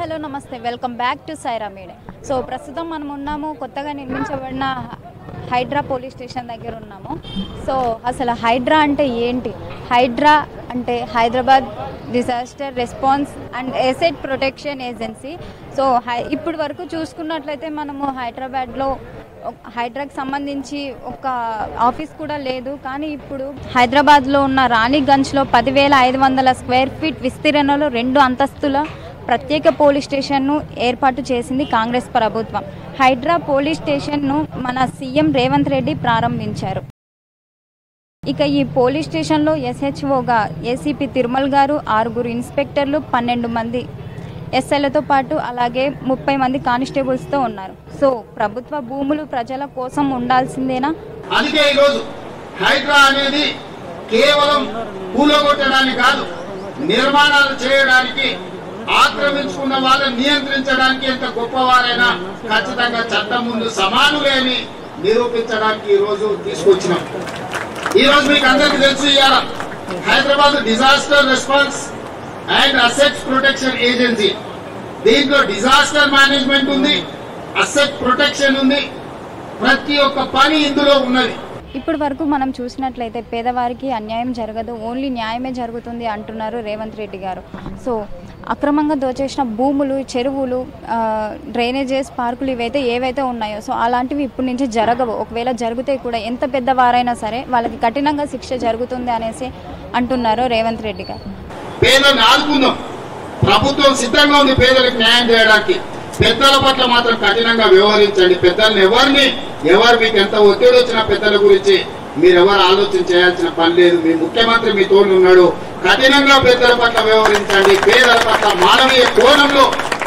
Hello నమస్తే welcome back to Saira media. So ప్రస్తుతం మనం ఉన్నాము కొత్తగా నిర్మించబడిన హైడ్రా పోలీస్ స్టేషన్ దగ్గర ఉన్నాము. సో అసలు హైడ్రా అంటే ఏంటి? హైడ్రా అంటే Hyderabad disaster response and asset protection agency. So ఇప్పటి వరకు చూసుకున్నట్లయితే మనము హైదరాబాద్లో హైడ్రాకి సంబంధించి ఒక ఆఫీస్ కూడా లేదు. కానీ ఇప్పుడు హైదరాబాద్లో ఉన్న రాణిగంజ్లో 10,500 స్క్వేర్ ఫీట్ విస్తీర్ణంలో 2 అంతస్తుల ప్రత్యేక పోలీస్ స్టేషన్ను ఏర్పాటు చేసింది కాంగ్రెస్ ప్రభుత్వం. హైడ్రా పోలీస్ స్టేషన్ను మన సీఎం రేవంత్ రెడ్డి ప్రారంభించారు. ఇక ఈ పోలీస్ స్టేషన్లో ఎస్హెచ్ఓగా ఏసీపీ తిరుమల్ గారు, 6 ఇన్స్పెక్టర్లు, 12 మంది ఎస్ఐలతో పాటు అలాగే 30 మంది కానిస్టేబుల్స్తో ఉన్నారు. సో ప్రభుత్వ భూములు ప్రజల కోసం ఉండాల్సిందేనా? అందుకే ఈరోజు హైడ్రా అనేది కేవలం కూలగొట్టడానికి కాదు, నిర్మాణాలు చేయడానికి, ఆక్రమించుకున్న వాళ్ళని నియంత్రించడానికి ఎంత గొప్పవారైనా ఖచ్చితంగా చట్టం ముందు సమానులేని నిరూపించడానికి ఈ రోజు తీసుకొచ్చినాం. ఈ రోజు మీకు అందరికీ తెలుసు, ఇవాళ Hyderabad disaster response and assets protection agency. దీంట్లో డిజాస్టర్ మేనేజ్మెంట్ ఉంది, అసెట్ ప్రొటెక్షన్ ఉంది, ప్రతి ఒక్క పని ఇందులో ఉన్నది. ఇప్పటి వరకు మనం చూసినట్లయితే పేదవారికి అన్యాయం జరగదు, ఓన్లీ న్యాయమే జరుగుతుంది అంటున్నారు రేవంత్ రెడ్డి గారు. సో అక్రమంగా దోచేసిన భూములు, చెరువులు, డ్రైనేజెస్, పార్కులు ఇవైతే ఏవైతే ఉన్నాయో సో అలాంటివి ఇప్పటి నుంచి జరగవు. ఒకవేళ జరిగితే కూడా ఎంత పెద్దవారైనా సరే వాళ్ళకి కఠినంగా శిక్ష జరుగుతుంది అనేసి అంటున్నారు రేవంత్ రెడ్డి గారు. పేదలను ఆదుకుందాం, ప్రభుత్వం సిద్ధంగా ఉంది పేదలకు న్యాయం చేయడానికి. పెద్దల పట్ల మాత్రం కఠినంగా వ్యవహరించండి. పెద్దలను ఎవరు మీకు ఎంత ఒత్తిడి వచ్చినా పెద్దల గురించి మీరెవరు ఆలోచన చేయాల్సిన పని లేదు. మీ ముఖ్యమంత్రి మీ తోడు ఉన్నాడు. కఠినంగా పెద్దల పట్ల వ్యవహరించండి. పేదల పట్ల మానవీయ కోణంలో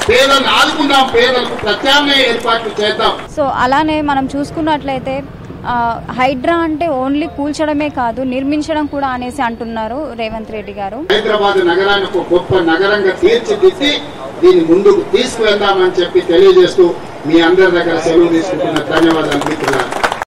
పేదలను ఆదుకుందాం, పేదలకు ప్రత్యామ్నాయ ఏర్పాట్లు చేద్దాం. సో అలానే మనం చూసుకున్నట్లయితే హైడ్రా అంటే ఓన్లీ కూల్చడమే కాదు, నిర్మించడం కూడా అనేసి అంటున్నారు రేవంత్ రెడ్డి గారు. హైదరాబాద్ నగరాన్ని ఒక గొప్ప నగరంగా తీర్చిదిద్ది దీన్ని ముందుకు తీసుకువెళ్దామని చెప్పి తెలియజేస్తూ మీ అందరి దగ్గర సెలవు తీసుకుంటున్న ధన్యవాదాలు మిత్రులారా.